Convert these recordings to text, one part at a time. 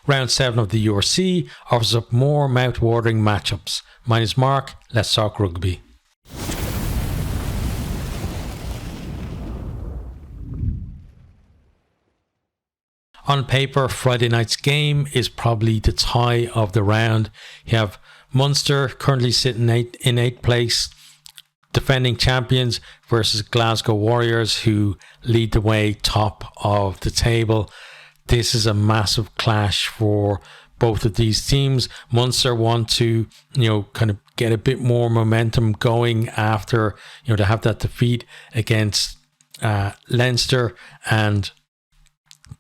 Round 7 of the URC offers up more mouth-watering matchups. My name is Mark. Let's talk rugby. On paper, Friday night's game is probably the tie of the round. You have Munster currently sitting in 8th place, defending champions, versus Glasgow Warriors, who lead the way top of the table. This is a massive clash for both of these teams. Munster want to, kind of get a bit more momentum going after, to have that defeat against Leinster, and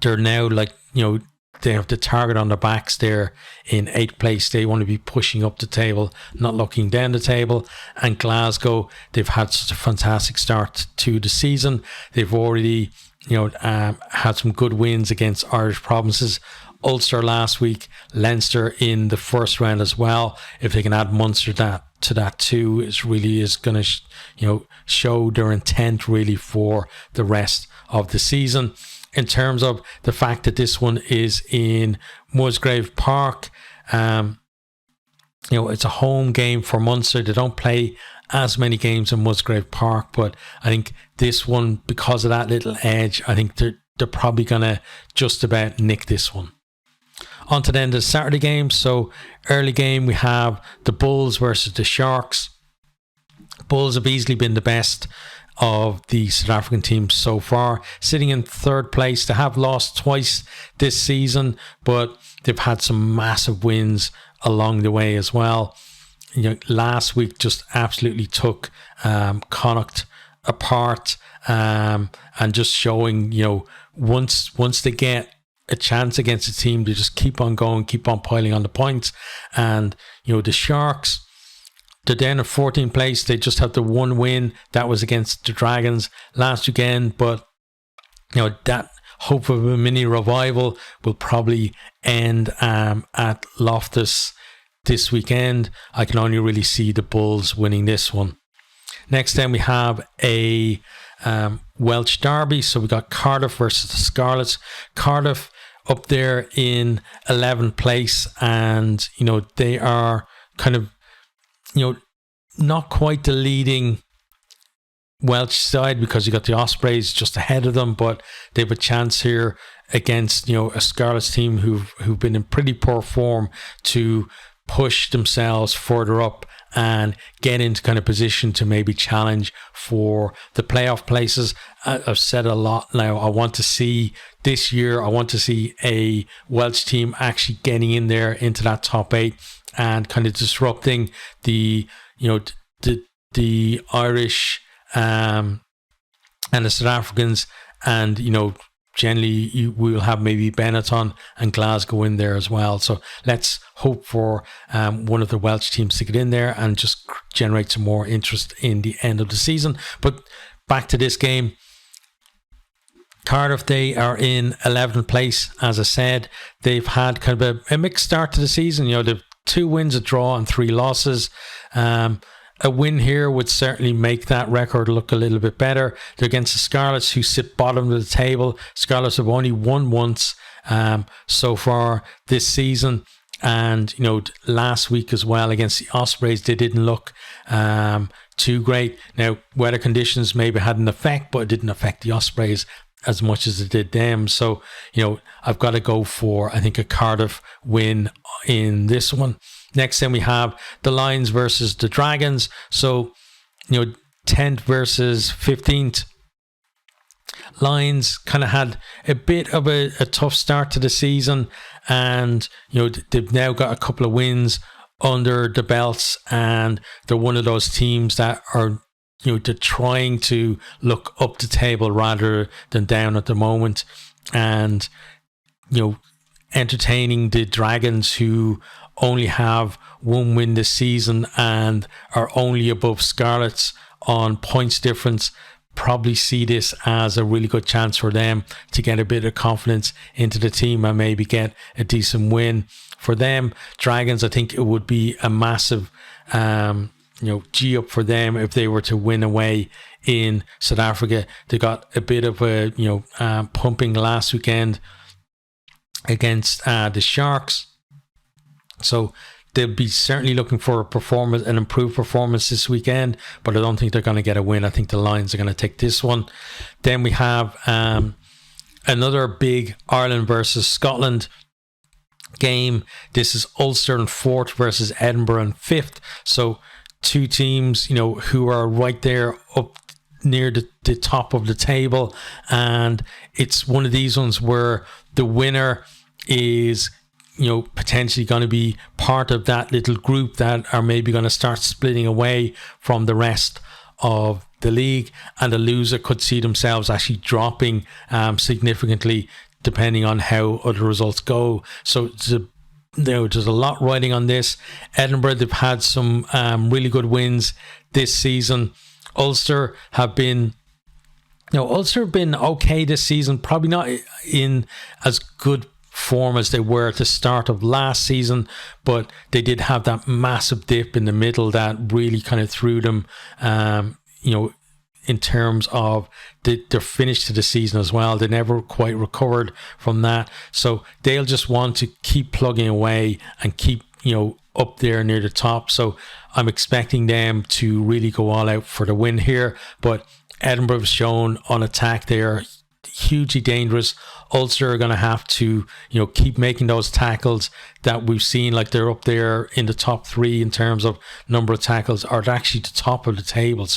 they're now they have the target on their backs there in 8th place. They want to be pushing up the table, not looking down the table. And Glasgow, they've had such a fantastic start to the season. They've already, had some good wins against Irish provinces. Ulster last week, Leinster in the first round as well. If they can add Munster to that too, it really is going to, show their intent really for the rest of the season. In terms of the fact that this one is in Musgrave Park, it's a home game for Munster. They don't play as many games in Musgrave Park, but I think this one, because of that little edge, I think they're probably going to just about nick this one. On to then the Saturday game. So early game, we have the Bulls versus the Sharks. Bulls have easily been the best of the South African teams so far, sitting in 3rd place. They have lost twice this season, but they've had some massive wins along the way as well. Last week just absolutely took Connacht apart, and just showing, once they get a chance against a team, they just keep on going, keep on piling on the points. And the Sharks, they're down in 14th place. They just have the one win. That was against the Dragons last weekend. But, that hope of a mini revival will probably end at Loftus this weekend. I can only really see the Bulls winning this one. Next then we have a Welsh derby. So we got Cardiff versus the Scarlets. Cardiff up there in 11th place. And, they are kind of, not quite the leading Welsh side, because you got the Ospreys just ahead of them, but they have a chance here against, a Scarlets team who've been in pretty poor form to push themselves further up and get into kind of position to maybe challenge for the playoff places. I've said a lot now. I want to see this year, I want to see a Welsh team actually getting in there into that top 8 and kind of disrupting the Irish and the South Africans, and generally we will have maybe Benetton and Glasgow in there as well. So let's hope for one of the Welsh teams to get in there and just generate some more interest in the end of the season. But back to this game, Cardiff, they are in 11th place. As I said, they've had kind of a mixed start to the season. They've 2 wins, a draw, and 3 losses. A win here would certainly make that record look a little bit better. They're against the Scarlets, who sit bottom of the table. Scarlets have only won once so far this season. And, last week as well against the Ospreys, they didn't look too great. Now, weather conditions maybe had an effect, but it didn't affect the Ospreys as much as it did them. So, I've got to go for, I think, a Cardiff win in this one. Next then we have the Lions versus the Dragons. So, 10th versus 15th. Lions kind of had a bit of a tough start to the season, and they've now got a couple of wins under the belts, and they're one of those teams that are they're trying to look up the table rather than down at the moment, and entertaining the Dragons, who only have 1 win this season and are only above Scarlets on points difference. Probably see this as a really good chance for them to get a bit of confidence into the team and maybe get a decent win for them. Dragons, I think it would be a massive G up for them if they were to win away in South Africa. They got a bit of a pumping last weekend against the Sharks. So they'll be certainly looking for an improved performance this weekend, but I don't think they're going to get a win. I think the Lions are going to take this one. Then we have another big Ireland versus Scotland game. This is Ulster in 4th versus Edinburgh in 5th. So two teams, who are right there up near the top of the table, and it's one of these ones where the winner is potentially going to be part of that little group that are maybe going to start splitting away from the rest of the league, and the loser could see themselves actually dropping significantly depending on how other results go. So there's a lot riding on this. Edinburgh, they've had some really good wins this season. Ulster have been okay this season, probably not in as good form as they were at the start of last season, but they did have that massive dip in the middle that really kind of threw them in terms of their finish to the season as well. They never quite recovered from that, so they'll just want to keep plugging away and keep up there near the top. So I'm expecting them to really go all out for the win here, but Edinburgh have shown on attack they are hugely dangerous. Ulster are going to have to keep making those tackles that we've seen, like they're up there in the top 3 in terms of number of tackles, or actually the top of the table,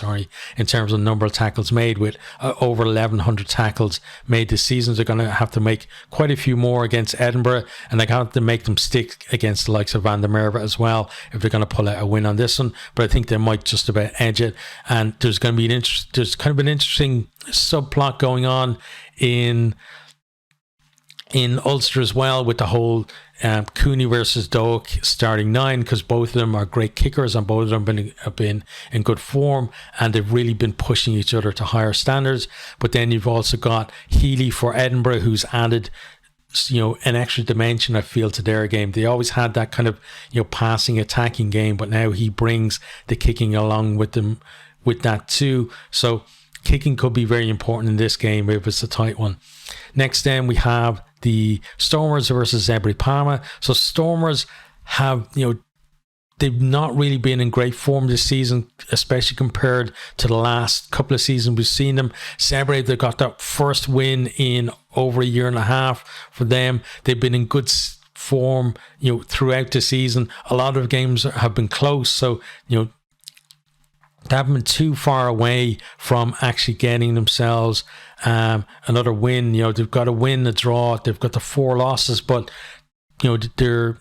in terms of number of tackles made, with over 1,100 tackles made this season. They're going to have to make quite a few more against Edinburgh, and they're going to have to make them stick against the likes of Van der Merwe as well if they're going to pull out a win on this one. But I think they might just about edge it, and there's going to be there's kind of an interesting subplot going on in Ulster as well, with the whole Cooney versus Doak starting 9, because both of them are great kickers and both of them have been in good form, and they've really been pushing each other to higher standards. But then you've also got Healy for Edinburgh, who's added an extra dimension, I feel, to their game. They always had that kind of passing attacking game, but now he brings the kicking along with them with that too. So kicking could be very important in this game if it's a tight one. Next, then we have the Stormers versus Zebre Parma. So Stormers have, they've not really been in great form this season, especially compared to the last couple of seasons we've seen them. Zebre, they got that first win in over a year and a half for them. They've been in good form, throughout the season. A lot of games have been close, so they haven't been too far away from actually getting themselves another win. They've got a win, a draw, they've got the 4 losses, but their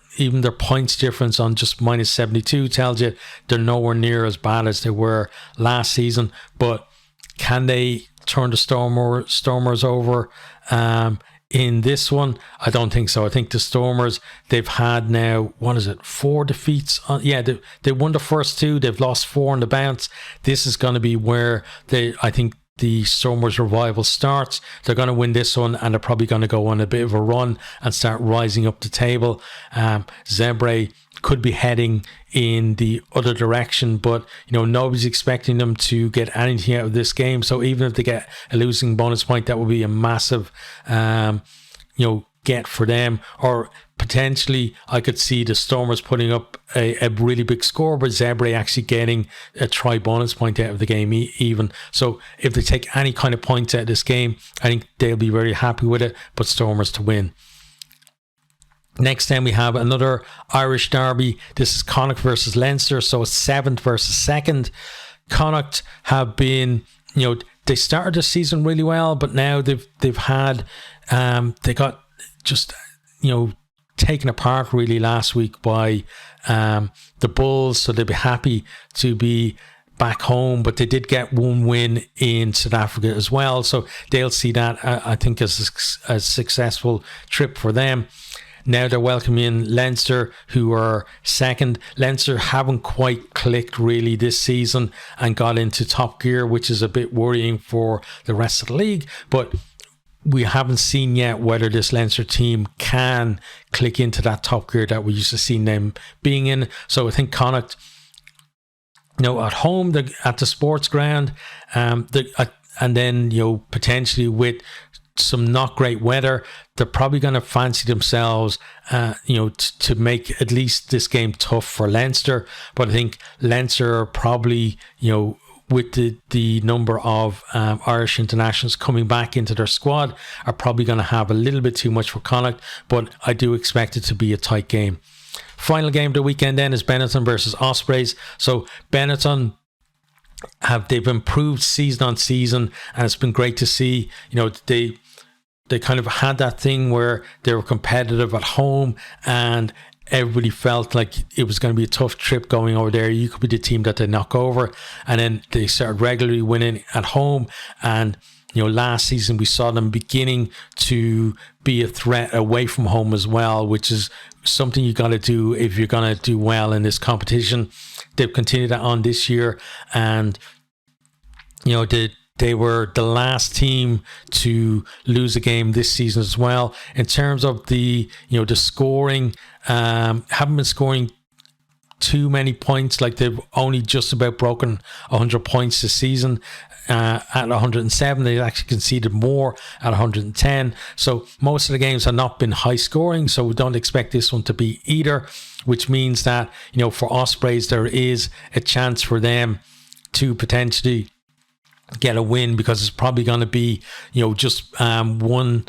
points difference on just minus 72 tells you they're nowhere near as bad as they were last season. But can they turn the Stormers over in this one? I don't think so. I think the Stormers, they've had now, 4 defeats? They won the first 2. They've lost 4 on the bounce. This is going to be where I think the Stormers revival starts. They're going to win this one, and they're probably going to go on a bit of a run and start rising up the table. Zebre could be heading in the other direction, but nobody's expecting them to get anything out of this game. So even if they get a losing bonus point, that would be a massive get for them. Or potentially I could see the Stormers putting up a really big score, but Zebre actually getting a try bonus point out of the game even. So if they take any kind of points out of this game, I think they'll be very happy with it, but Stormers to win. Next time we have another Irish derby. This is Connacht versus Leinster, so it's 7th versus 2nd. Connacht have been, they started the season really well, but now they've had they got just taken apart really last week by the Bulls, so they'll be happy to be back home, but they did get one win in South Africa as well, so they'll see that I think as a successful trip for them. Now they're welcoming Leinster, who are 2nd. Leinster haven't quite clicked really this season and got into top gear, which is a bit worrying for the rest of the league. But we haven't seen yet whether this Leinster team can click into that top gear that we used to see them being in. So I think Connacht, at home, at the sports ground, and then potentially with some not great weather. They're probably going to fancy themselves, to make at least this game tough for Leinster. But I think Leinster are probably, with the number of Irish internationals coming back into their squad, are probably going to have a little bit too much for Connacht. But I do expect it to be a tight game. Final game of the weekend then is Benetton versus Ospreys. So Benetton, they've improved season on season, and it's been great to see. They kind of had that thing where they were competitive at home, and everybody felt like it was going to be a tough trip going over there. You could be the team that they knock over, and then they started regularly winning at home. And last season we saw them beginning to be a threat away from home as well, which is something you got to do if you're going to do well in this competition. They've continued that on this year, and they were the last team to lose a game this season as well. In terms of the scoring, haven't been scoring too many points. Like, they've only just about broken 100 points this season. At 107, they actually conceded more at 110. So most of the games have not been high scoring, so we don't expect this one to be either, which means that for Ospreys there is a chance for them to potentially get a win, because it's probably going to be just one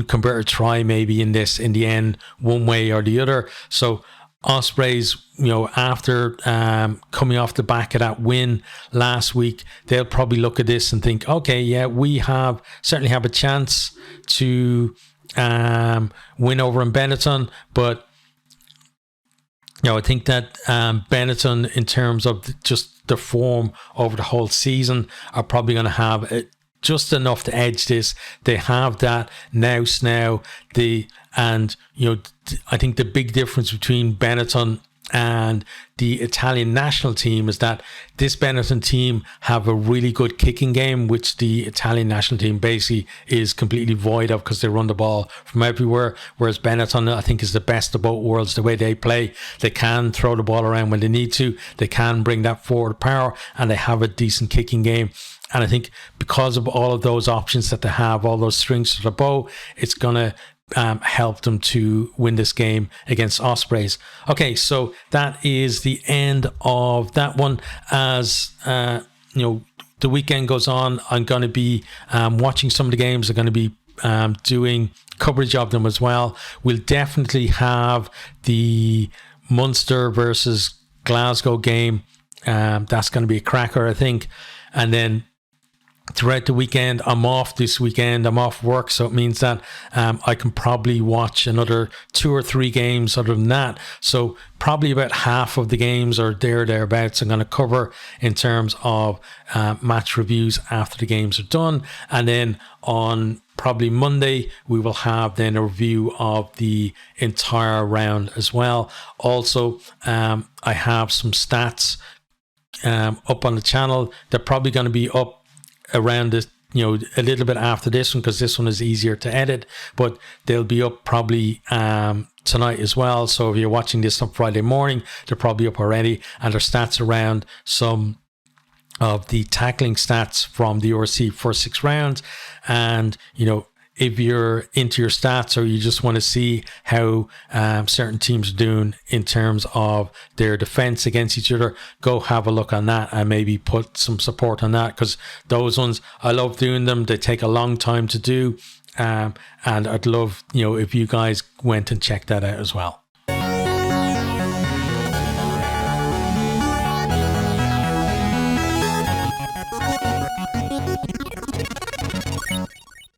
converted try maybe in the end, one way or the other. So Ospreys, after coming off the back of that win last week, they'll probably look at this and think, okay, yeah, we certainly have a chance to win over in Benetton. But I think that Benetton, in terms of just the form over the whole season, are probably going to have just enough to edge this. They have that nous now. I think the big difference between Benetton and the Italian national team is that this Benetton team have a really good kicking game, which the Italian national team basically is completely void of, because they run the ball from everywhere. Whereas Benetton, I think, is the best of both worlds. The way they play, they can throw the ball around when they need to, they can bring that forward power, and they have a decent kicking game. And I think because of all of those options that they have, all those strings to the bow, it's going to help them to win this game against Ospreys. Okay, so that is the end of that one. As the weekend goes on, I'm going to be watching some of the games. I'm going to be doing coverage of them as well. We'll definitely have the Munster versus Glasgow game. That's going to be a cracker, I think. And then throughout the weekend, I'm off this weekend. I'm off work, so it means that I can probably watch another 2 or 3 games other than that. So probably about half of the games or thereabouts I'm going to cover in terms of match reviews after the games are done. And then on probably Monday, we will have then a review of the entire round as well. Also, I have some stats up on the channel. They're probably going to be up around this, a little bit after this one, because this one is easier to edit, but they'll be up probably tonight as well. So if you're watching this on Friday morning, they're probably up already, and their stats around some of the tackling stats from the RC first 6 rounds. And if you're into your stats, or you just want to see how certain teams are doing in terms of their defense against each other, go have a look on that and maybe put some support on that, because those ones, I love doing them. They take a long time to do, and I'd love if you guys went and checked that out as well.